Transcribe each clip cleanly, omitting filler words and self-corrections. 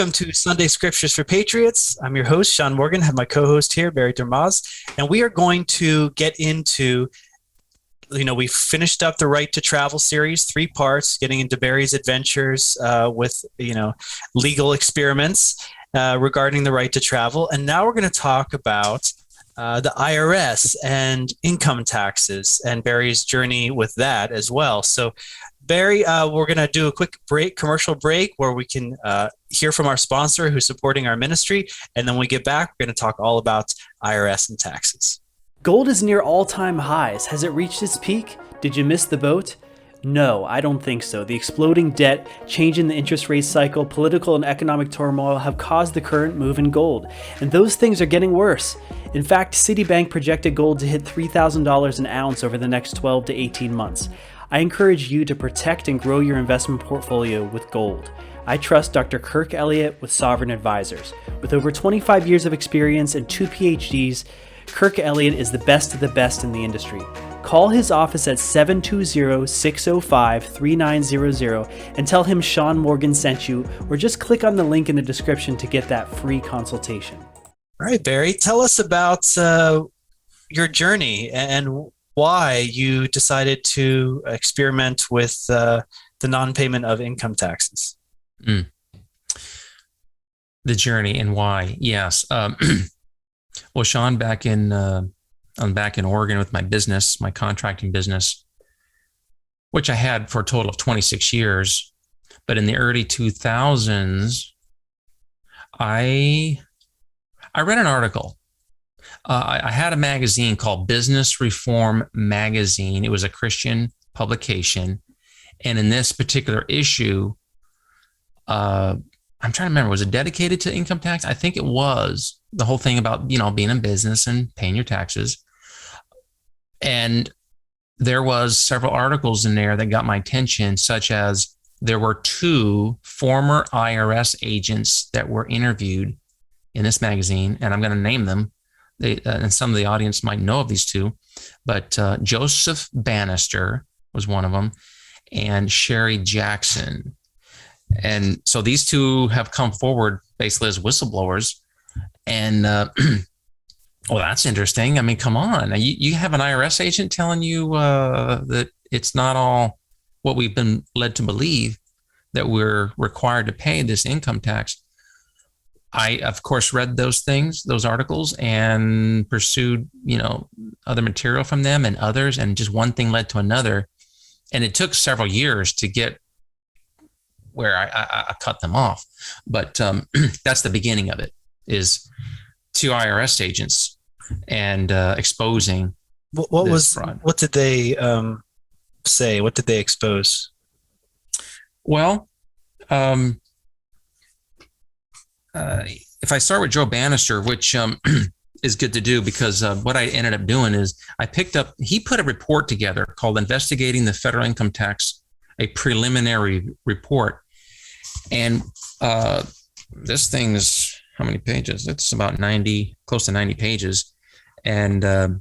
Welcome to Sunday Scriptures for Patriots. I'm your host, Sean Morgan. I have my co-host here, Barry Durmaz, and we are going to get into, we finished up the Right to Travel series, 3 parts, getting into Barry's adventures with, legal experiments regarding the right to travel. And now we're going to talk about the IRS and income taxes and Barry's journey with that as well. So Barry, we're going to do a quick commercial break where we can hear from our sponsor who's supporting our ministry. And then when we get back, we're going to talk all about IRS and taxes. Gold is near all-time highs. Has it reached its peak? Did you miss the boat? No, I don't think so. The exploding debt, change in the interest rate cycle, political and economic turmoil have caused the current move in gold. And those things are getting worse. In fact, Citibank projected gold to hit $3,000 an ounce over the next 12 to 18 months. I encourage you to protect and grow your investment portfolio with gold. I trust Dr. Kirk Elliott with Sovereign Advisors. With over 25 years of experience and 2 PhDs, Kirk Elliott is the best of the best in the industry. Call his office at 720-605-3900 and tell him Sean Morgan sent you, or just click on the link in the description to get that free consultation. All right, Barry, tell us about your journey and why you decided to experiment with the non-payment of income taxes. The journey and why, yes. Well, Sean, I'm back in Oregon with my business, my contracting business, which I had for a total of 26 years. But in the early 2000s, I read an article. I had a magazine called Business Reform Magazine. It was a Christian publication. And in this particular issue, I'm trying to remember, was it dedicated to income tax? I think it was. The whole thing about, being in business and paying your taxes. And there was several articles in there that got my attention, such as there were 2 former IRS agents that were interviewed in this magazine, and I'm going to name them. And some of the audience might know of these 2, but Joseph Bannister was one of them, and Sherry Jackson. And so these 2 have come forward basically as whistleblowers. And, well, that's interesting. I mean, come on. You have an IRS agent telling you that it's not all what we've been led to believe, that we're required to pay this income tax. I, of course, read those articles, and pursued, other material from them and others. And just one thing led to another. And it took several years to get where I cut them off. But that's the beginning of it, is 2 IRS agents and exposing this fraud. What did they say? What did they expose? Well, if I start with Joe Bannister, which is good to do, because what I ended up doing is he put a report together called Investigating the Federal Income Tax, a preliminary report. And this thing's, how many pages? It's about close to 90 pages. And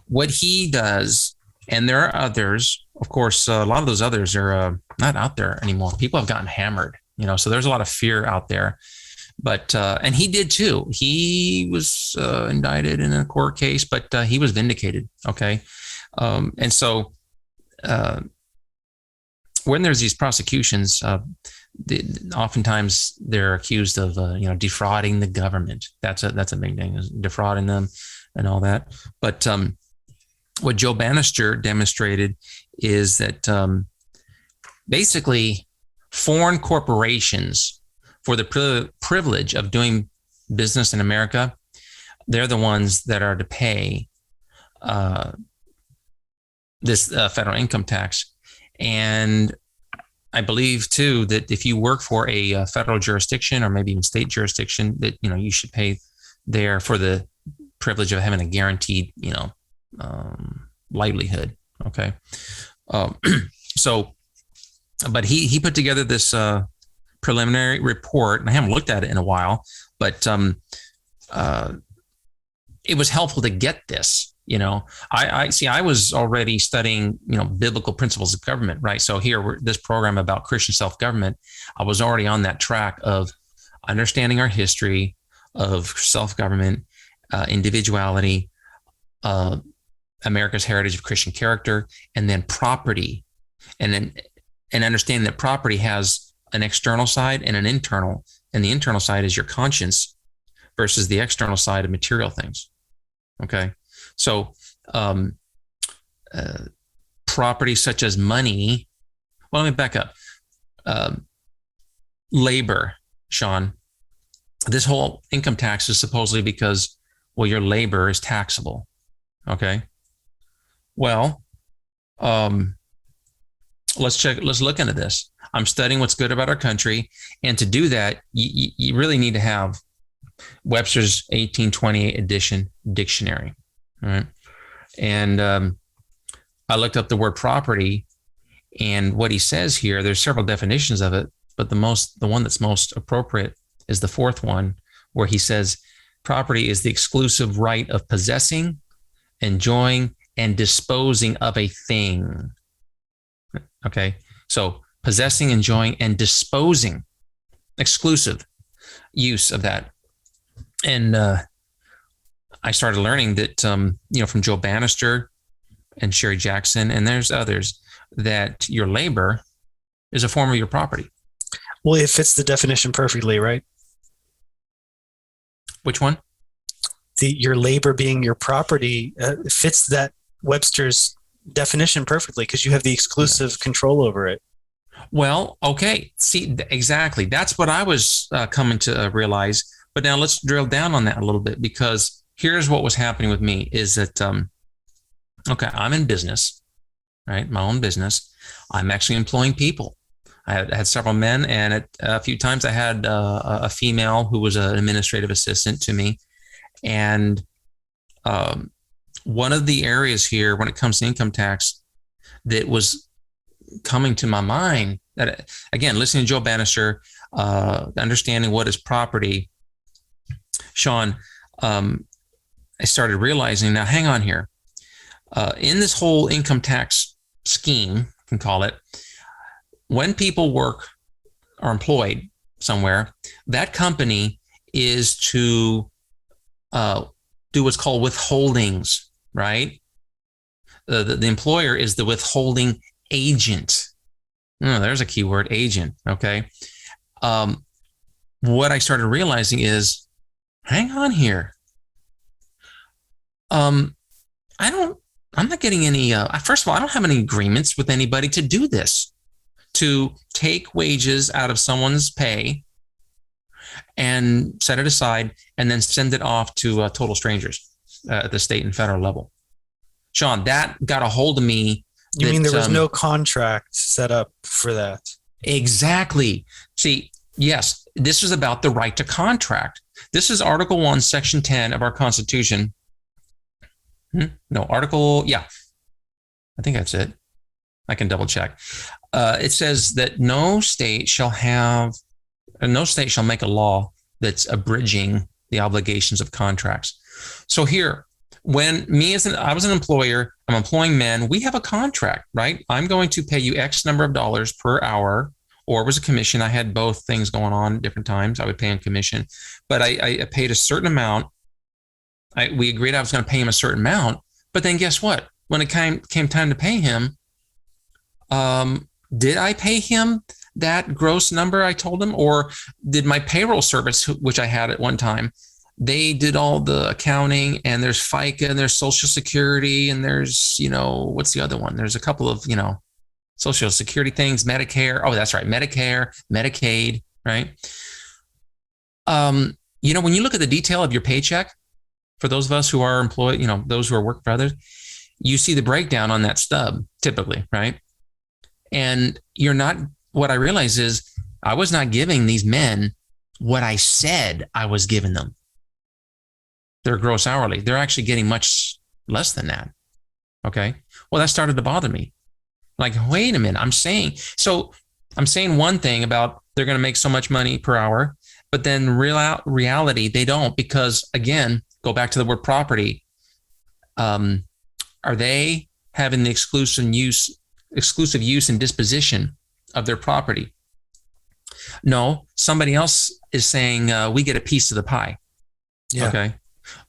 what he does, and there are others, of course, a lot of those others are not out there anymore. People have gotten hammered, so there's a lot of fear out there. But, and he did too. He was indicted in a court case, but he was vindicated. Okay. And so when there's these prosecutions, oftentimes they're accused of, defrauding the government. That's a big thing, is defrauding them and all that. But what Joe Bannister demonstrated is that basically foreign corporations, for the privilege of doing business in America, they're the ones that are to pay this federal income tax. And I believe too that if you work for a federal jurisdiction, or maybe even state jurisdiction, that you should pay there for the privilege of having a guaranteed livelihood. Okay, so, but he put together this preliminary report, and I haven't looked at it in a while, but it was helpful to get this I see, I was already studying, biblical principles of government, right? So here, this program about Christian self-government, I was already on that track of understanding our history of self-government, individuality, America's heritage of Christian character, and then property, and understanding that property has an external side and an internal, and the internal side is your conscience versus the external side of material things. Okay. So, property such as money. Well, let me back up. Labor, Sean. This whole income tax is supposedly because, your labor is taxable. Okay. Well, let's look into this. I'm studying what's good about our country, and to do that, you really need to have Webster's 1828 edition dictionary. All right. And I looked up the word property, and what he says here, there's several definitions of it, but the one that's most appropriate is the fourth one, where he says property is the exclusive right of possessing, enjoying, and disposing of a thing. Okay. So possessing, enjoying, and disposing, exclusive use of that. And I started learning that, from Joe Bannister and Sherry Jackson, and there's others, that your labor is a form of your property. Well, it fits the definition perfectly, right? Which one? Your labor being your property fits that Webster's definition perfectly, because you have the exclusive control over it. Well, okay. See, exactly. That's what I was coming to realize. But now let's drill down on that a little bit, because here's what was happening with me is that, I'm in business, right? My own business. I'm actually employing people. I had several men, and a few times I had a female who was an administrative assistant to me. And one of the areas here when it comes to income tax that was coming to my mind, that again, listening to Joe Bannister, understanding what is property, Sean, I started realizing, now hang on here. In this whole income tax scheme, you can call it, when people work or employed somewhere, that company is to do what's called withholdings, right? The employer is the withholding agent. Oh, there's a key word, agent. Okay. What I started realizing is, hang on here. I'm not getting any, first of all, I don't have any agreements with anybody to do this, to take wages out of someone's pay and set it aside and then send it off to total strangers at the state and federal level. Sean, that got a hold of me. You mean there was no contract set up for that? Exactly. See, yes, this is about the right to contract. This is Article 1, Section 10 of our Constitution. I think that's it. I can double check. It says that no state shall make a law that's abridging the obligations of contracts. So here, when I was an employer, I'm employing men, we have a contract, right? I'm going to pay you X number of dollars per hour, or it was a commission. I had both things going on at different times. I would pay him commission, but I paid a certain amount. We agreed I was going to pay him a certain amount, but then guess what? When it came time to pay him, did I pay him that gross number I told him, or did my payroll service, which I had at one time, they did all the accounting, and there's FICA and there's Social Security and there's, what's the other one? There's a couple of, Social Security things, Medicare. Oh, that's right. Medicare, Medicaid, right? When you look at the detail of your paycheck, for those of us who are employed, those who are working for others, you see the breakdown on that stub typically, right? And what I realized is I was not giving these men what I said I was giving them. Their gross hourly. They're actually getting much less than that. Okay. Well, that started to bother me. Like, wait a minute. I'm saying one thing about they're going to make so much money per hour, but then reality, they don't, because again, go back to the word property. Are they having the exclusive use and disposition of their property? No, somebody else is saying we get a piece of the pie. Yeah. Okay.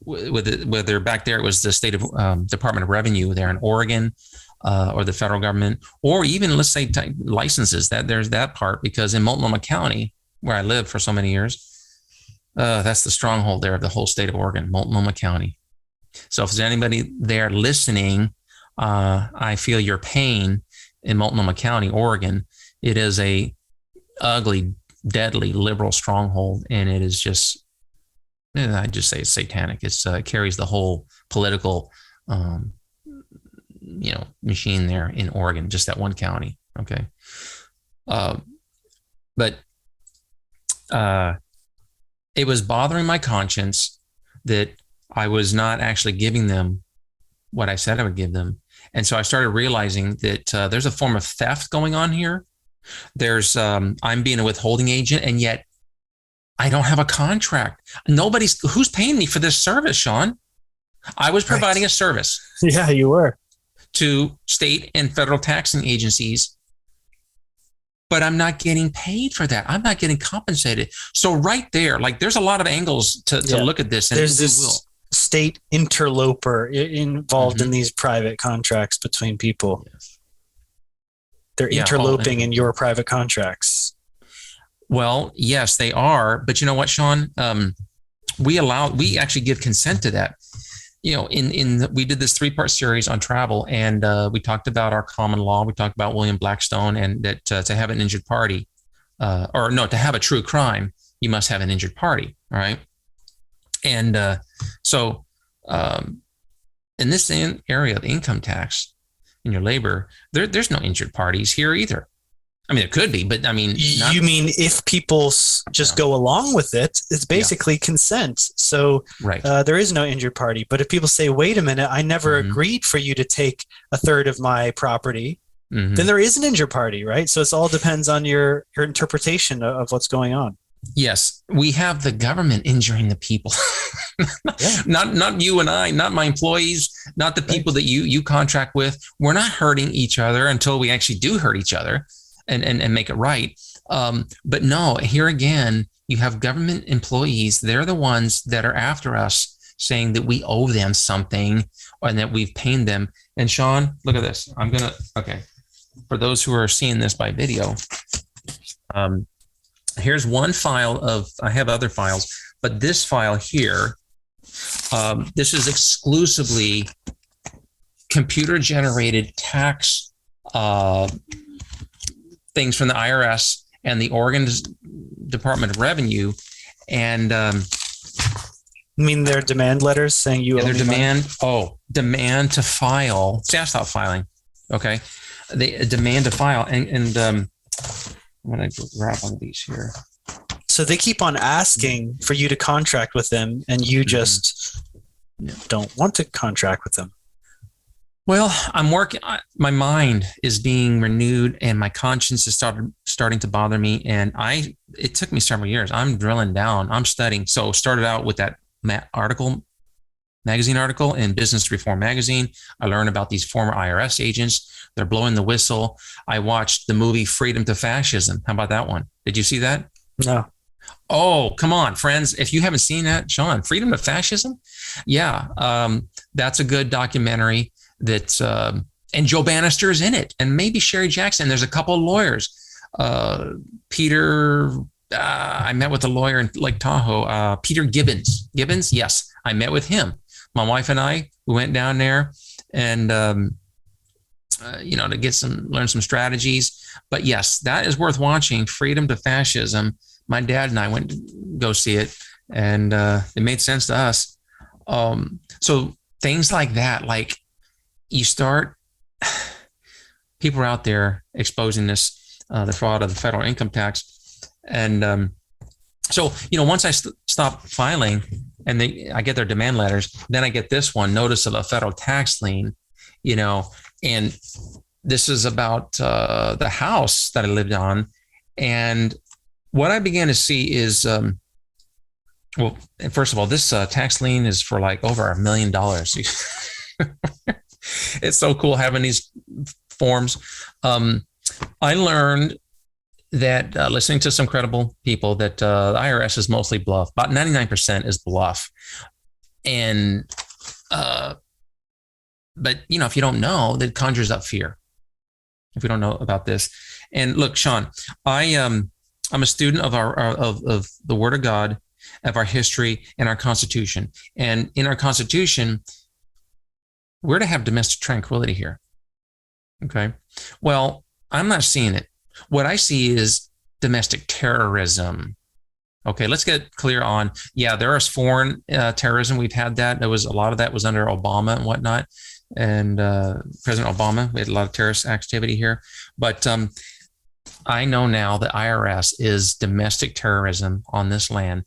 Whether back there it was the state of Department of Revenue there in Oregon, or the federal government, or even let's say licenses. That there's that part, because in Multnomah County, where I lived for so many years, that's the stronghold there of the whole state of Oregon, Multnomah County. So if there's anybody there listening, I feel your pain in Multnomah County, Oregon. It is a ugly, deadly liberal stronghold, and it is just, I just say it's satanic. It carries the whole political, machine there in Oregon, just that one county. Okay, but it was bothering my conscience that I was not actually giving them what I said I would give them. And so I started realizing that there's a form of theft going on here. There's I'm being a withholding agent, and yet I don't have a contract. Who's paying me for this service, Sean? I was providing a service. Yeah, you were. To state and federal taxing agencies, but I'm not getting paid for that. I'm not getting compensated. So right there, like there's a lot of angles to look at this. And there's this state interloper involved in these private contracts between people. Yes. They're interloping in your private contracts. Well, yes, they are. But you know what, Sean? We actually give consent to that. We did this 3-part series on travel, and we talked about our common law. We talked about William Blackstone, and that to have an injured party, to have a true crime, you must have an injured party. All right. And so in this area of income tax in your labor, there's no injured parties here either. I mean, it could be, but I mean, you mean if people just go along with it, it's basically consent. So right. There is no injured party. But if people say, wait a minute, I never agreed for you to take a third of my property, then there is an injured party, right? So it all depends on your interpretation of what's going on. Yes, we have the government injuring the people, not you and I, not my employees, not the people that you contract with. We're not hurting each other until we actually do hurt each other and make it right. But no, here again, you have government employees. They're the ones that are after us, saying that we owe them something and that we've paid them. And Sean, look at this. For those who are seeing this by video, here's one file I have other files, but this file here, this is exclusively computer generated tax things from the IRS and the Oregon Department of Revenue. And you mean their demand letters saying you owe me demand to file. See, I stopped filing. Okay. They demand to file. And I'm going to grab one of these here. So they keep on asking for you to contract with them, and you just don't want to contract with them. Well, I'm working. My mind is being renewed, and my conscience is starting to bother me. And it took me several years. I'm drilling down. I'm studying. So started out with that magazine article in Business Reform magazine. I learned about these former IRS agents. They're blowing the whistle. I watched the movie Freedom to Fascism. How about that one? Did you see that? No. Oh, come on, friends. If you haven't seen that, Sean, Freedom to Fascism. Yeah. That's a good documentary that, and Joe Bannister is in it, and maybe Sherry Jackson. There's a couple of lawyers. Peter, I met with a lawyer in Lake Tahoe, Peter Gibbons. Yes, I met with him. My wife and I, we went down there and, to learn some strategies. But yes, that is worth watching. Freedom to Fascism. My dad and I went to go see it, and it made sense to us. So things like that, like people are out there exposing this, the fraud of the federal income tax. And so, once I stop filing and I get their demand letters, then I get this one, notice of a federal tax lien, and this is about the house that I lived on. And what I began to see is, first of all, this tax lien is for like over $1 million. It's so cool having these forms. I learned that listening to some credible people that the IRS is mostly bluff. About 99% is bluff. And, but if you don't know, that conjures up fear. If we don't know about this. And look, Sean, I'm a student of of the Word of God, of our history and our Constitution. And in our Constitution, we're to have domestic tranquility here. Okay. Well, I'm not seeing it. What I see is domestic terrorism. Okay, let's get clear on, there is foreign terrorism. We've had that. A lot of that was under Obama and whatnot. And President Obama, we had a lot of terrorist activity here. But I know now that IRS is domestic terrorism on this land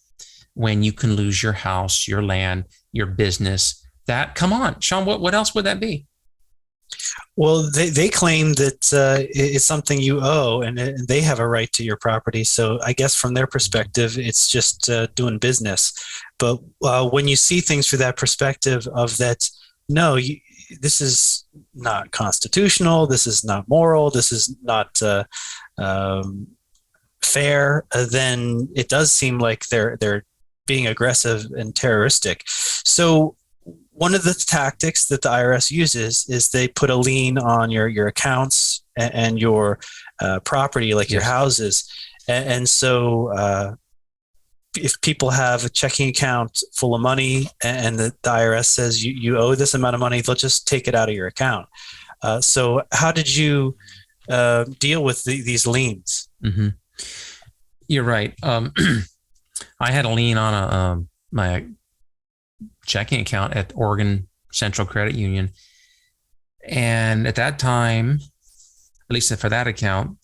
when you can lose your house, your land, your business. Come on, Sean, what else would that be? Well, they claim that it's something you owe, and they have a right to your property. So I guess from their perspective, it's just doing business. But when you see things through that perspective of that, no, this is not constitutional, this is not moral, this is not fair, then it does seem like they're being aggressive and terroristic. So one of the tactics that the IRS uses is they put a lien on your accounts and your property, like your houses. And so if people have a checking account full of money and the IRS says you owe this amount of money, they'll just take it out of your account. So how did you deal with these liens? Mm-hmm. You're right. I had a lien on my checking account at Oregon Central Credit Union. And at that time, at least for that account,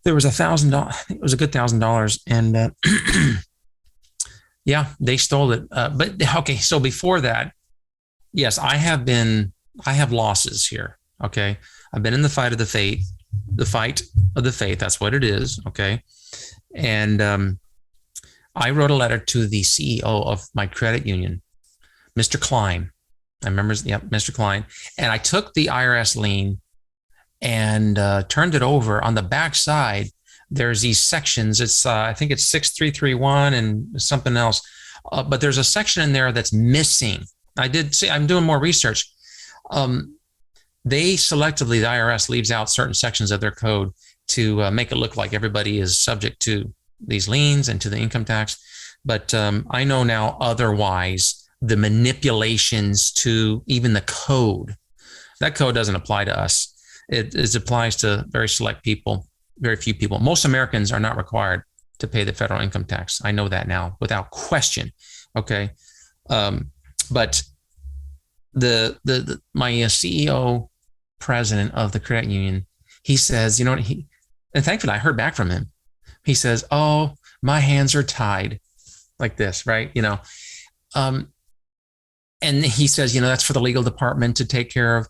there was $1,000. It was a good $1,000. And they stole it. But okay, so before that, yes, I have losses here. Okay. I've been in the fight of the faith, That's what it is. Okay. And I wrote a letter to the CEO of my credit union, Mr. Klein. I remember, Mr. Klein. And I took the IRS lien and turned it over. On the back side, there's these sections. It's I think it's 6331 and something else. But there's a section in there that's missing. I'm doing more research. They selectively, the IRS leaves out certain sections of their code to make it look like everybody is subject to these liens and to the income tax. But I know now otherwise, the manipulations to even the code, that code doesn't apply to us. It applies to very select people, very few people. Most Americans are not required to pay the federal income tax. I know that now without question. Okay. But my CEO president of the credit union, he says, and thankfully I heard back from him. He says, "Oh, my hands are tied," like this, right? And he says, that's for the legal department to take care of.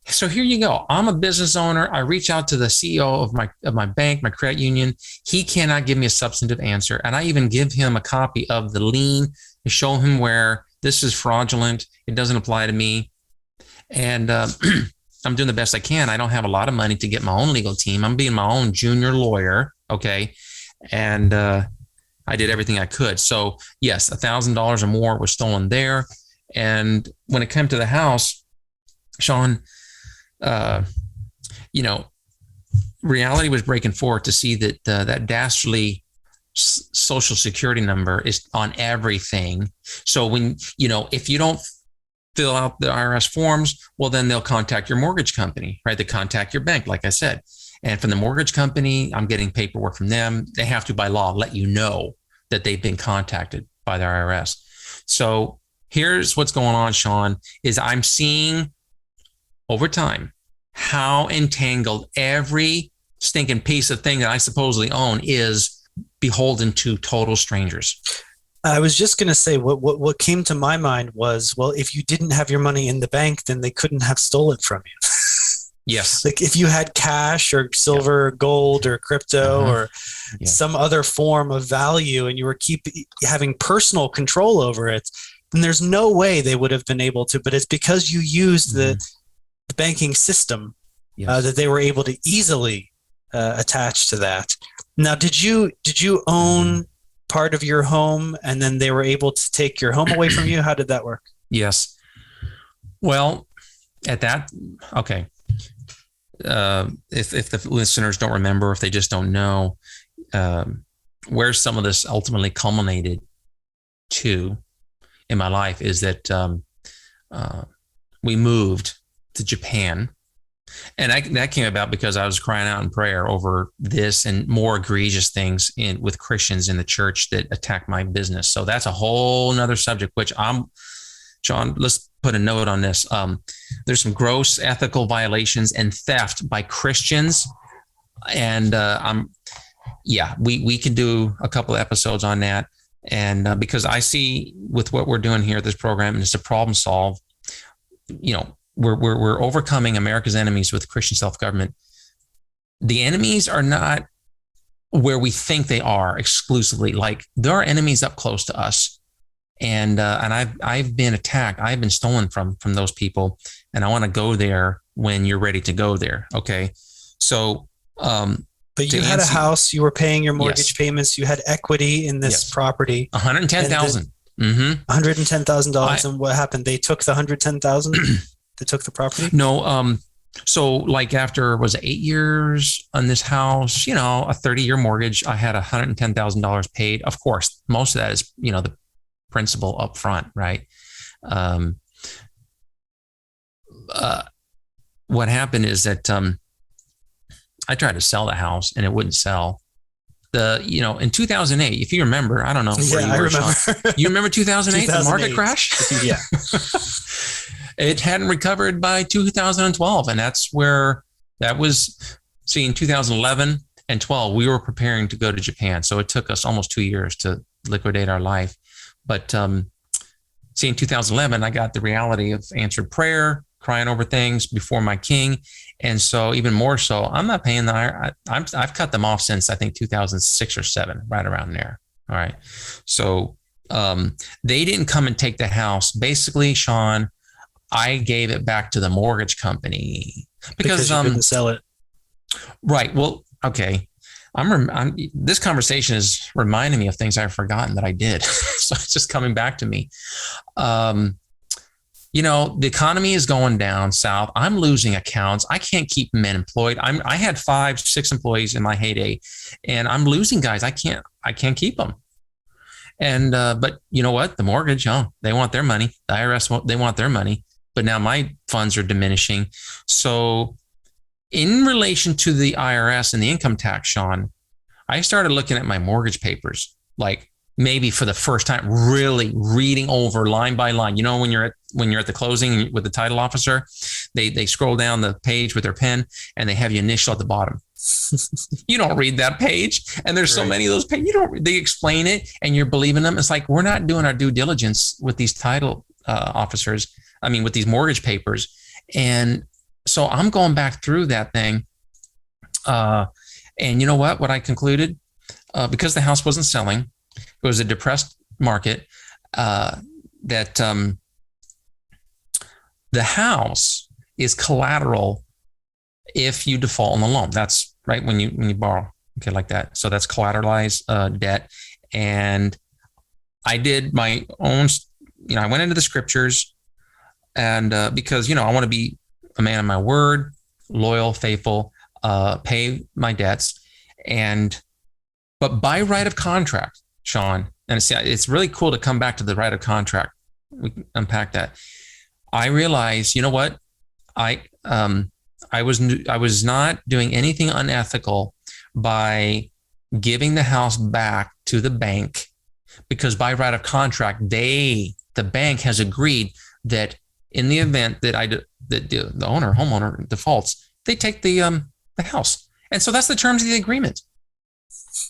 So here you go. I'm a business owner. I reach out to the CEO of my bank, my credit union. He cannot give me a substantive answer. And I even give him a copy of the lien to show him where this is fraudulent. It doesn't apply to me. And I'm doing the best I can. I don't have a lot of money to get my own legal team. I'm being my own junior lawyer. Okay. And I did everything I could. So yes, $1,000 or more was stolen there. And when it came to the house, Sean, reality was breaking forth to see that that dastardly social security number is on everything. So when, if you don't fill out the IRS forms, well, then they'll contact your mortgage company, right? They contact your bank, like I said. And from the mortgage company, I'm getting paperwork from them. They have to, by law, let you know that they've been contacted by the IRS. So here's what's going on, Sean, is I'm seeing over time how entangled every stinking piece of thing that I supposedly own is beholden to total strangers. I was just going to say what came to my mind was, well, if you didn't have your money in the bank, then they couldn't have stolen it from you. Yes. Like if you had cash or silver, gold or crypto or some other form of value and you were having personal control over it, then there's no way they would have been able to. But it's because you used Mm-hmm. the banking system Yes. that they were able to easily attach to that. Now, did you own part of your home, and then they were able to take your home away from you? How did that work? Yes. Well, okay. If the listeners don't remember, if they just don't know, where some of this ultimately culminated to in my life is that we moved to Japan. And that came about because I was crying out in prayer over this and more egregious things with Christians in the church that attack my business. So that's a whole nother subject, which John, let's put a note on this. There's some gross ethical violations and theft by Christians. And we can do a couple of episodes on that. And because I see with what we're doing here at this program, and it's a problem solve, we're overcoming America's enemies with Christian self-government. The enemies are not where we think they are exclusively. Like, there are enemies up close to us, and I've been attacked. I've been stolen from those people, and I want to go there when you're ready to go there. Okay, so but you had a house. You were paying your mortgage payments. You had equity in this property. $110,000. $110,000. And what happened? They took the $110,000. They took the property? No. So like after, was it 8 years on this house, a 30-year mortgage, I had $110,000 paid. Of course, most of that is, the principal up front, right? What happened is that I tried to sell the house and it wouldn't sell. In 2008, if you remember, I don't know. Yeah, I remember. You remember 2008, the market crash? Yeah. It hadn't recovered by 2012. And that's where that was. See, in 2011 and 12, we were preparing to go to Japan. So it took us almost 2 years to liquidate our life. But in 2011, I got the reality of answered prayer, crying over things before my king. And so even more so, I'm not paying I've cut them off since I think 2006 or 7, right around there. All right. So they didn't come and take the house. Basically, Sean, I gave it back to the mortgage company because you couldn't sell it. Right. Well, okay. This conversation is reminding me of things I've forgotten that I did. So it's just coming back to me. The economy is going down south. I'm losing accounts. I can't keep men employed. I had 5-6 employees in my heyday, and I'm losing guys. I can't keep them. And, but you know what? The mortgage, they want their money. The IRS, they want their money, but now my funds are diminishing. So in relation to the IRS and the income tax, Sean, I started looking at my mortgage papers, like maybe for the first time, really reading over line by line. When you're at the closing with the title officer, they scroll down the page with their pen and they have your initial at the bottom. You don't read that page, and there's so many of those pages. They explain it, and you're believing them. It's like we're not doing our due diligence with these title officers. I mean, with these mortgage papers, and so I'm going back through that thing. And you know what? What I concluded, because the house wasn't selling, it was a depressed market, that the house is collateral if you default on the loan. That's right, when you borrow, okay, like that. So that's collateralized debt. And I did my own, I went into the scriptures, and because, I want to be a man of my word, loyal, faithful, pay my debts. But by right of contract, Sean, and it's really cool to come back to the right of contract. We can unpack that. I realized, you know what? I was not doing anything unethical by giving the house back to the bank, because by right of contract, the bank has agreed that in the event that the homeowner defaults, they take the house. And so that's the terms of the agreement.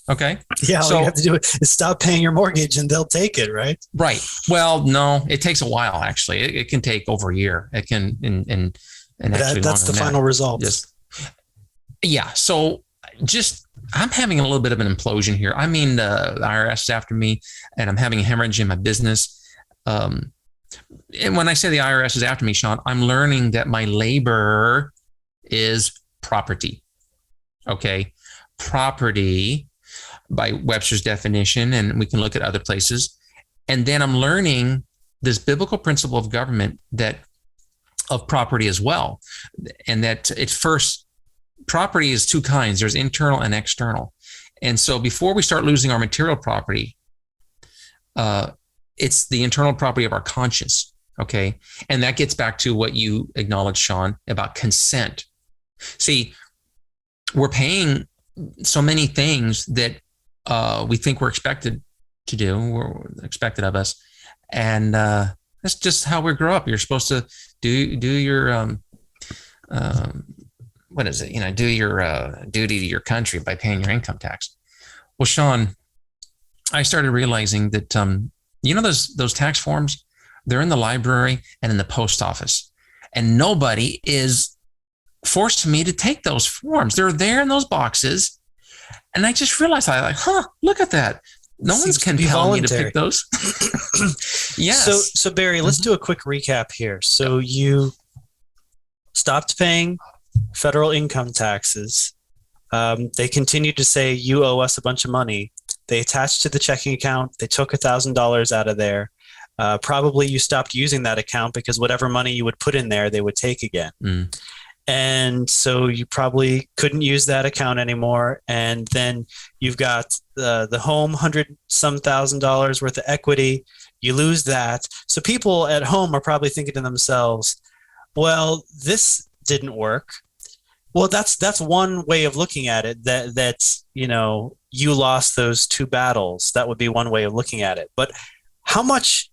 Okay. Yeah. All you have to do is stop paying your mortgage and they'll take it, right? Right. Well, no, it takes a while, actually. It can take over a year. It can, and actually that's the final result. Yeah. So I'm having a little bit of an implosion here. I mean, the IRS is after me, and I'm having a hemorrhage in my business. And when I say the IRS is after me, Sean, I'm learning that my labor is property. Okay. Property by Webster's definition, and we can look at other places. And then I'm learning this biblical principle of government of property as well. And that property is two kinds. There's internal and external. And so before we start losing our material property, it's the internal property of our conscience. Okay. And that gets back to what you acknowledged, Sean, about consent. See, we're paying so many things that we think we're expected to do, we're expected of us. And that's just how we grow up. You're supposed to do your, what is it? Do your duty to your country by paying your income tax. Well, Sean, I started realizing that, those tax forms, they're in the library and in the post office, and nobody is forced me to take those forms. They're there in those boxes. And I just realized, look at that. No one's compelling me to pick those. Yes. So Barry, let's do a quick recap here. So you stopped paying federal income taxes. They continued to say, you owe us a bunch of money. They attached to the checking account. They took $1,000 out of there. Probably you stopped using that account because whatever money you would put in there, they would take again. Mm. And so you probably couldn't use that account anymore. And then you've got the home, $100-some thousand worth of equity. You lose that. So people at home are probably thinking to themselves, well, this didn't work. Well, that's one way of looking at it, that you lost those two battles. That would be one way of looking at it. But how much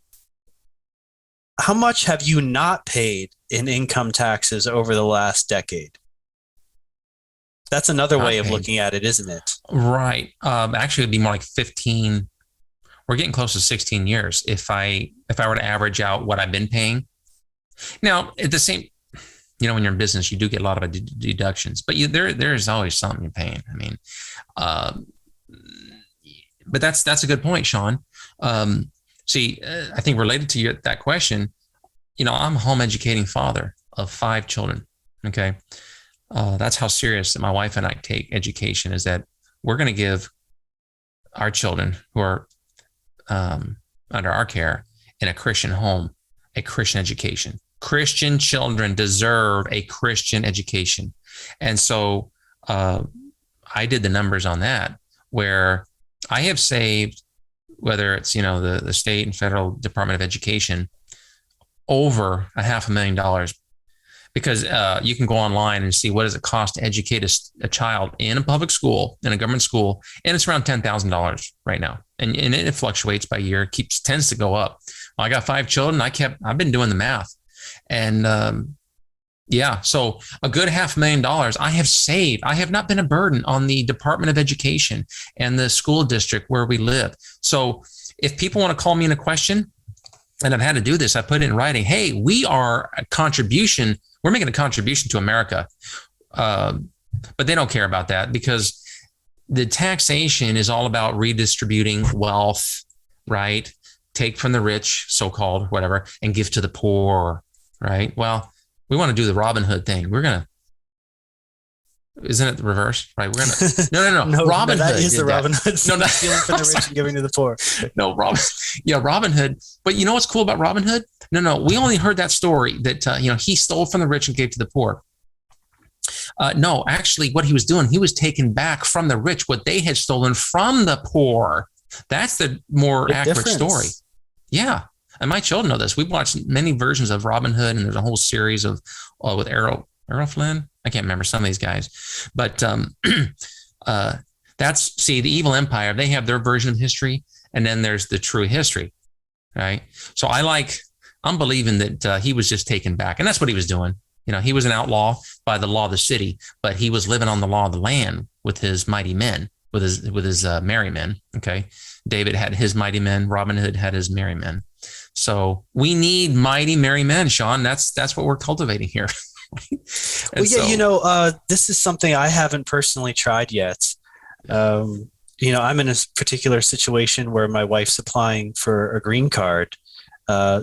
have you not paid in income taxes over the last decade? That's another way of looking at it, isn't it? Right. Actually, it'd be more like 15. We're getting close to 16 years if I were to average out what I've been paying. Now, at the same, when you're in business, you do get a lot of deductions, but there is always something you're paying. I mean, but that's a good point, Sean. See, I think related to that question, I'm a home educating father of 5 children. Okay. That's how serious that my wife and I take education, is that we're going to give our children who are under our care in a Christian home, a Christian education. Christian children deserve a Christian education. And so I did the numbers on that, where I have saved, whether it's, the state and federal Department of Education, over $500,000, because you can go online and see what does it cost to educate a child in a public school, in a government school, and it's around $10,000 right now, and it fluctuates by year. It tends to go up. Well, I got 5 children. I've been doing the math, and so a good $500,000 I have saved. I have not been a burden on the Department of Education and the school district where we live. So if people want to call me in a question, and I've had to do this, I put it in writing, hey, we are a contribution. We're making a contribution to America. But they don't care about that, because the taxation is all about redistributing wealth, right? Take from the rich, so-called, whatever, and give to the poor, right? Well, we want to do the Robin Hood thing. Isn't it the reverse, right? We're gonna no. Robin Hood is the Robin Hood. No, stealing from the rich and giving to the poor. No, Robin Hood. But you know what's cool about Robin Hood? No, we only heard that story that he stole from the rich and gave to the poor. No, actually, what he was doing, he was taking back from the rich what they had stolen from the poor. That's the more accurate story. Yeah, and my children know this. We've watched many versions of Robin Hood, and there's a whole series of with Errol Flynn. I can't remember some of these guys, but the evil empire. They have their version of history, and then there's the true history, right? So I'm believing that he was just taken back, and that's what he was doing. He was an outlaw by the law of the city, but he was living on the law of the land with his mighty men, with his merry men. Okay, David had his mighty men. Robin Hood had his merry men. So we need mighty merry men, Sean. That's what we're cultivating here. Well, yeah, this is something I haven't personally tried yet. I'm in a particular situation where my wife's applying for a green card.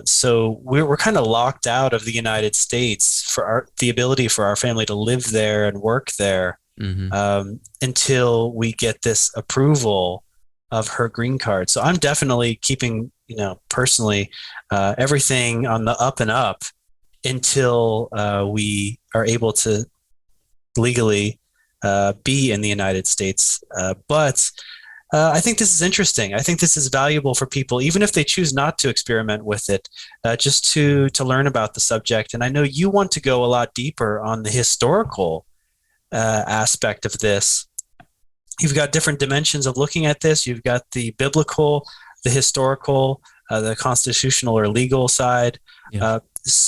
So we're kind of locked out of the United States for the ability for our family to live there and work there Mm-hmm. until we get this approval of her green card. So I'm definitely keeping, personally, everything on the up and up until we are able to legally be in the United States. But I think this is interesting. I think this is valuable for people, even if they choose not to experiment with it, just to learn about the subject. And I know you want to go a lot deeper on the historical aspect of this. You've got different dimensions of looking at this. You've got the biblical, the historical, the constitutional or legal side. Yeah.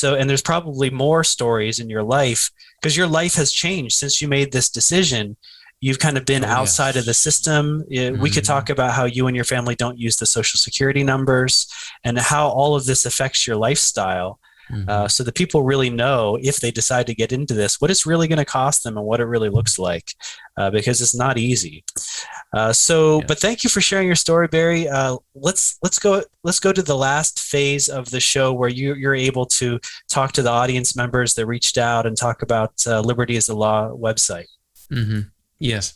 And there's probably more stories in your life because your life has changed since you made this decision. You've kind of been outside of the system. We could talk about how you and your family don't use the social security numbers and how all of this affects your lifestyle. So that people really know, if they decide to get into this, what it's really going to cost them and what it really looks like, because it's not easy. But thank you for sharing your story, Barry. Let's go to the last phase of the show where you're able to talk to the audience members that reached out and talk about Liberty is the Law website. Mm-hmm. Yes.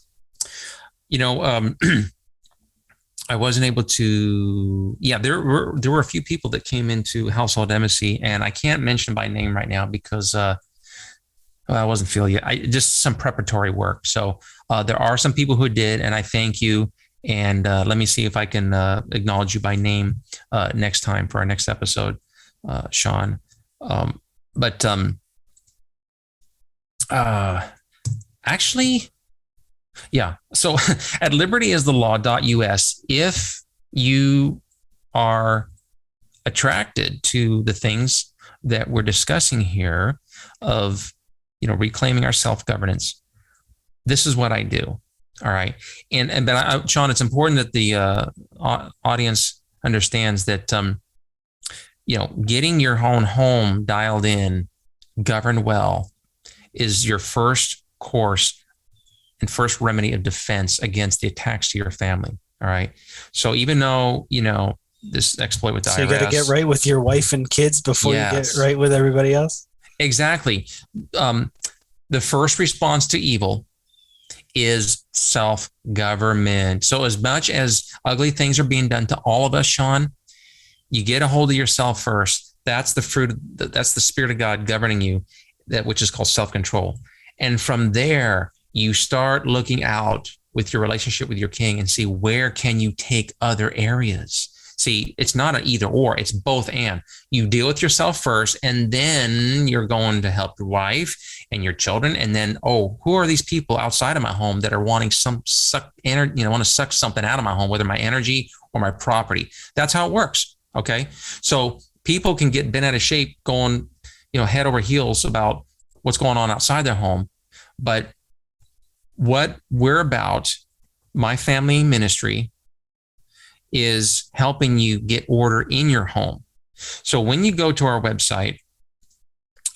I wasn't able to. Yeah, there were a few people that came into household embassy, and I can't mention by name right now because I wasn't feeling it. Just some preparatory work. So there are some people who did, and I thank you. And let me see if I can acknowledge you by name next time for our next episode, Sean. Actually. Yeah. So at libertyisthelaw.us, if you are attracted to the things that we're discussing here of, reclaiming our self-governance, this is what I do. All right. But Sean, it's important that the audience understands that, getting your own home dialed in, governed well, is your first course and first remedy of defense against the attacks to your family. All right. So even though, this exploit with the IRS. So you got to get right with your wife and kids before you get right with everybody else. Exactly. The first response to evil is self-government. So as much as ugly things are being done to all of us, Sean, you get a hold of yourself first. That's the fruit. That's the Spirit of God governing you, which is called self-control. And from there, you start looking out with your relationship with your king and see where can you take other areas. See, it's not an either or, it's both and. You deal with yourself first, and then you're going to help your wife and your children. And then, who are these people outside of my home that are wanting want to suck something out of my home, whether my energy or my property? That's how it works. Okay. So people can get bent out of shape going, head over heels about what's going on outside their home. But what we're about, my family ministry, is helping you get order in your home. So when you go to our website,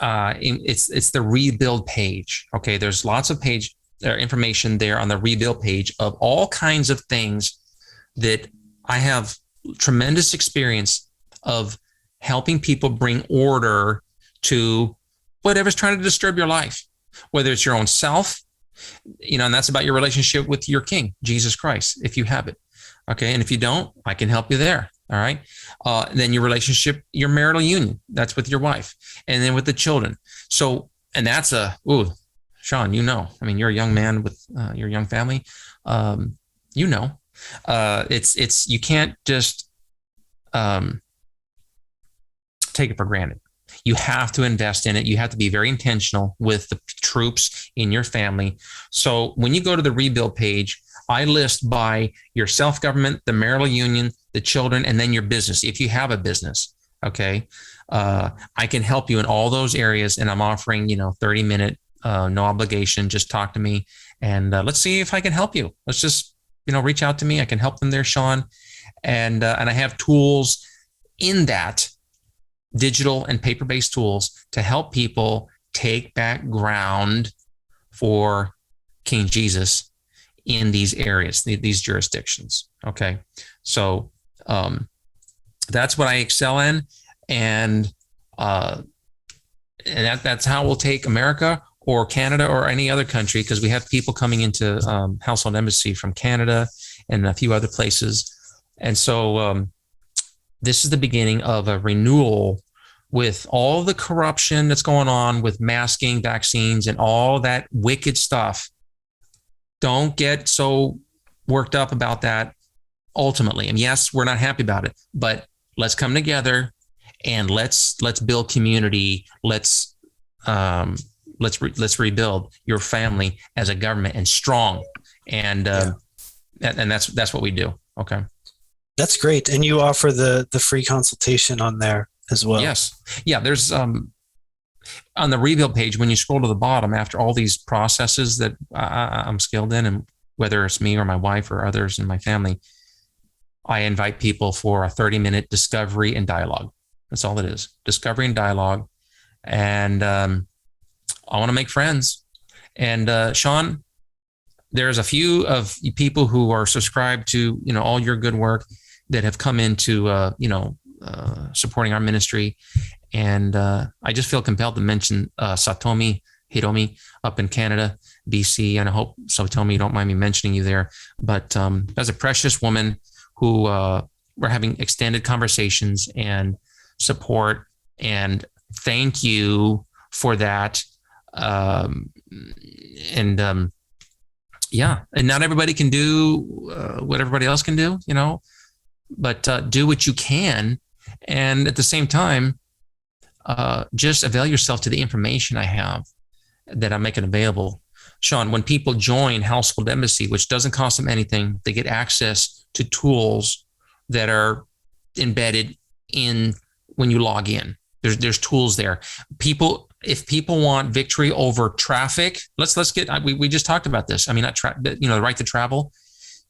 it's the rebuild page. Okay, there's lots of information there on the rebuild page of all kinds of things that I have tremendous experience of helping people bring order to whatever's trying to disturb your life, whether it's your own self, and that's about your relationship with your King, Jesus Christ, if you have it. Okay. And if you don't, I can help you there. All right. Then your relationship, your marital union, that's with your wife, and then with the children. So, and that's Sean, you're a young man with your young family. It's you can't just take it for granted. You have to invest in it. You have to be very intentional with the troops in your family. So when you go to the rebuild page, I list by your self-government, the marital union, the children, and then your business. If you have a business, okay, I can help you in all those areas. And I'm offering, 30-minute, no obligation. Just talk to me, and let's see if I can help you. Let's just, reach out to me. I can help them there, Sean. And I have tools in that, digital and paper-based tools, to help people take back ground for King Jesus in these areas, these jurisdictions. Okay. So that's what I excel in. and that's how we'll take America or Canada or any other country, because we have people coming into Household Embassy from Canada and a few other places. And so this is the beginning of a renewal with all the corruption that's going on with masking, vaccines, and all that wicked stuff. Don't get so worked up about that ultimately. And yes, we're not happy about it, but let's come together and let's build community. Let's rebuild your family as a government and strong. And that's what we do. Okay. That's great. And you offer the free consultation on there as well. Yes. Yeah. There's on the rebuild page, when you scroll to the bottom, after all these processes that I'm skilled in, and whether it's me or my wife or others in my family, I invite people for a 30-minute discovery and dialogue. That's all it is. Discovery and dialogue. And I want to make friends. And Sean, there's a few of people who are subscribed to, all your good work that have come into, supporting our ministry. And I just feel compelled to mention Satomi Hiromi up in Canada, BC. And I hope, Satomi, you don't mind me mentioning you there. But as a precious woman who we're having extended conversations and support. And thank you for that. And not everybody can do what everybody else can do, but do what you can. And at the same time, just avail yourself to the information I have that I'm making available. Sean, when people join Household Embassy, which doesn't cost them anything, they get access to tools that are embedded in when you log in. There's tools there. If people want victory over traffic, let's get, we just talked about this. I mean, the right to travel.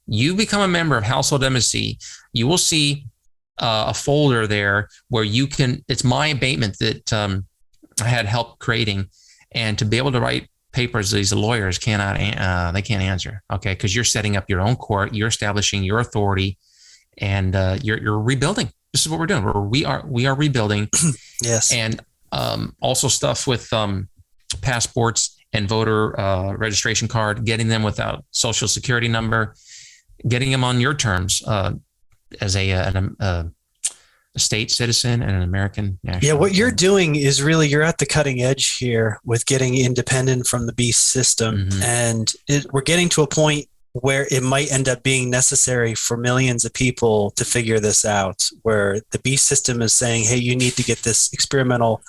You become a member of Household Embassy, you will see a folder there where you can, it's my abatement that I had help creating, and to be able to write papers these lawyers can't answer. Okay. Cause you're setting up your own court, you're establishing your authority, and you're rebuilding. This is what we're doing. We are rebuilding. Yes. And also stuff with passports and voter registration card, getting them without social security number, getting them on your terms as a state citizen and an American national. Yeah, what you're doing is really, you're at the cutting edge here with getting independent from the beast system. Mm-hmm. And we're getting to a point where it might end up being necessary for millions of people to figure this out, where the beast system is saying, hey, you need to get this experimental,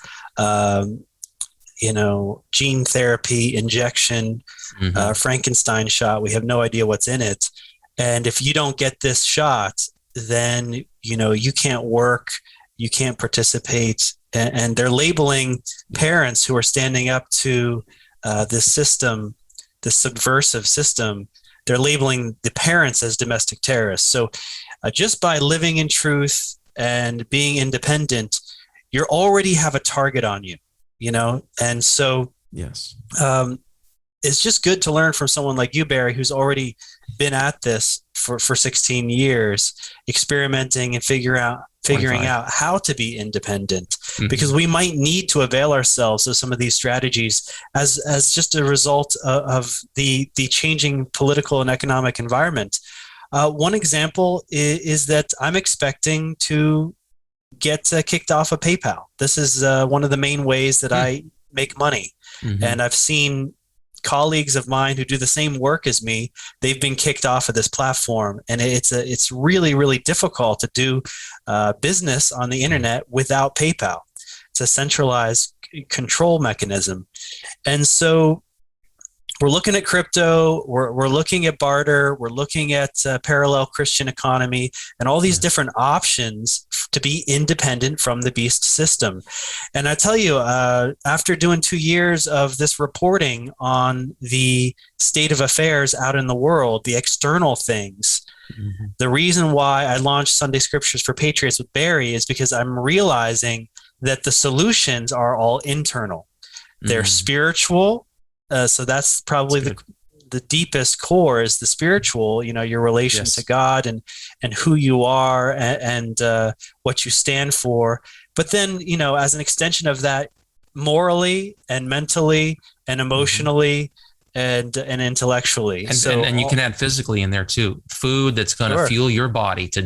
gene therapy injection, mm-hmm. Frankenstein shot. We have no idea what's in it. And if you don't get this shot, then, you can't work, you can't participate. And they're labeling parents who are standing up to this system, this subversive system. They're labeling the parents as domestic terrorists. So just by living in truth and being independent, you already have a target on you, And so yes, it's just good to learn from someone like you, Barry, who's already been at this for 16 years, experimenting and figuring out how to be independent, mm-hmm. because we might need to avail ourselves of some of these strategies as just a result of the changing political and economic environment. One example is that I'm expecting to get kicked off of PayPal. This is one of the main ways that I make money. Mm-hmm. And I've seen colleagues of mine who do the same work as me, they've been kicked off of this platform. And it's really, really difficult to do business on the internet without PayPal. It's a centralized control mechanism. And so we're looking at crypto, we're looking at barter, we're looking at parallel Christian economy, and all these different options to be independent from the beast system. And I tell you, after doing 2 years of this reporting on the state of affairs out in the world, the external things, mm-hmm. the reason why I launched Sunday Scriptures for Patriots with Barry is because I'm realizing that the solutions are all internal. They're spiritual. So that's probably the deepest core is the spiritual, your relation to God and who you are and what you stand for. But then, as an extension of that, morally and mentally and emotionally and intellectually. And you can add physically in there too. Food that's going to fuel your body to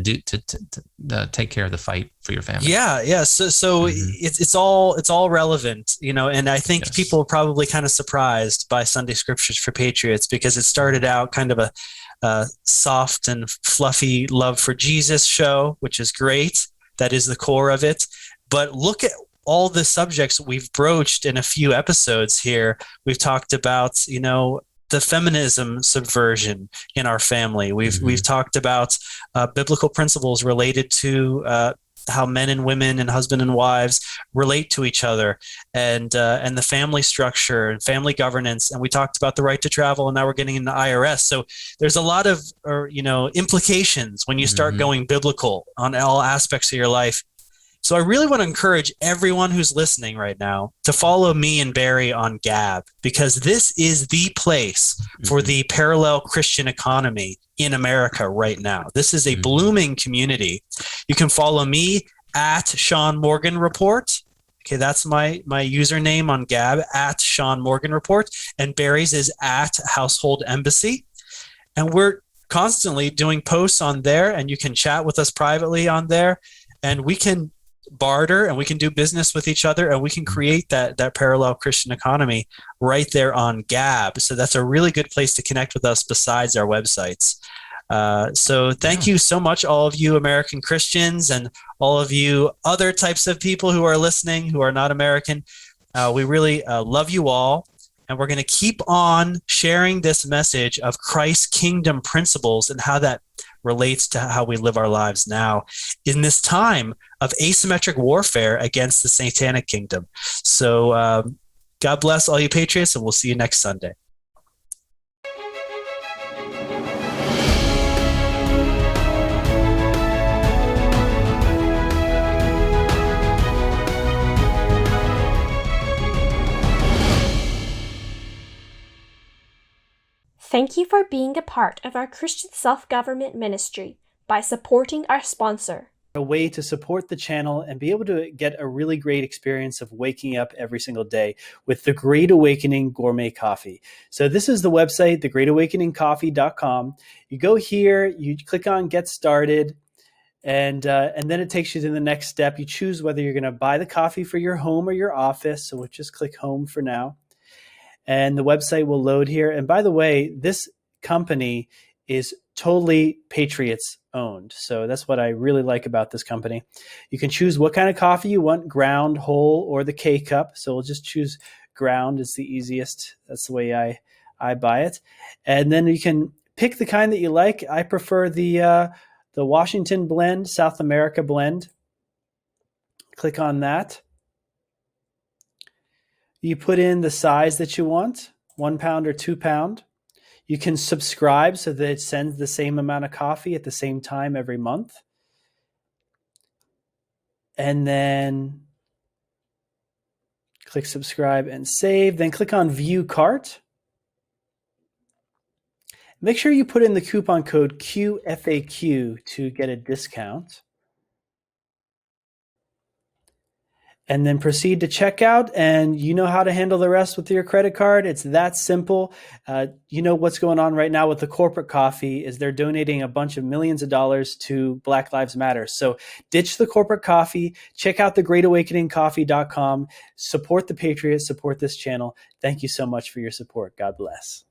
take care of the fight for your family. Yeah. So it's all relevant, and I think people are probably kind of surprised by Sunday Scriptures for Patriots, because it started out kind of a soft and fluffy love for Jesus show, which is great. That is the core of it. But look at all the subjects we've broached in a few episodes here. We've talked about, the feminism subversion in our family. We've talked about biblical principles related to how men and women and husband and wives relate to each other, and the family structure and family governance. And we talked about the right to travel, and now we're getting into IRS. So there's a lot of implications when you start going biblical on all aspects of your life. So I really want to encourage everyone who's listening right now to follow me and Barry on Gab, because this is the place for the parallel Christian economy in America right now. This is a blooming community. You can follow me at Sean Morgan Report. Okay, that's my username on Gab, at Sean Morgan Report. And Barry's is at Household Embassy. And we're constantly doing posts on there, and you can chat with us privately on there, and we can barter and we can do business with each other, and we can create that parallel Christian economy right there on Gab. So that's a really good place to connect with us besides our websites. So thank you so much, all of you American Christians and all of you other types of people who are listening who are not American. We really love you all. And we're going to keep on sharing this message of Christ's kingdom principles and how that relates to how we live our lives now in this time of asymmetric warfare against the satanic kingdom. So God bless all you patriots, and we'll see you next Sunday. Thank you for being a part of our Christian self-government ministry by supporting our sponsor. A way to support the channel and be able to get a really great experience of waking up every single day with the Great Awakening Gourmet Coffee. So this is the website, thegreatawakeningcoffee.com. You go here, you click on Get Started, and then it takes you to the next step. You choose whether you're going to buy the coffee for your home or your office. So we'll just click Home for now. And the website will load here. And by the way, this company is totally Patriots owned. So that's what I really like about this company. You can choose what kind of coffee you want, ground, whole, or the K-cup. So we'll just choose ground. It's the easiest. That's the way I buy it. And then you can pick the kind that you like. I prefer the Washington blend, South America blend. Click on that. You put in the size that you want, 1 pound or 2 pound. You can subscribe so that it sends the same amount of coffee at the same time every month. And then click subscribe and save. Then click on view cart. Make sure you put in the coupon code QFAQ to get a discount. And then proceed to checkout, and you know how to handle the rest with your credit card. It's that simple. You know what's going on right now with the corporate coffee is they're donating a bunch of millions of dollars to Black Lives Matter. So ditch the corporate coffee. Check out thegreatawakeningcoffee.com. Support the Patriots. Support this channel. Thank you so much for your support. God bless.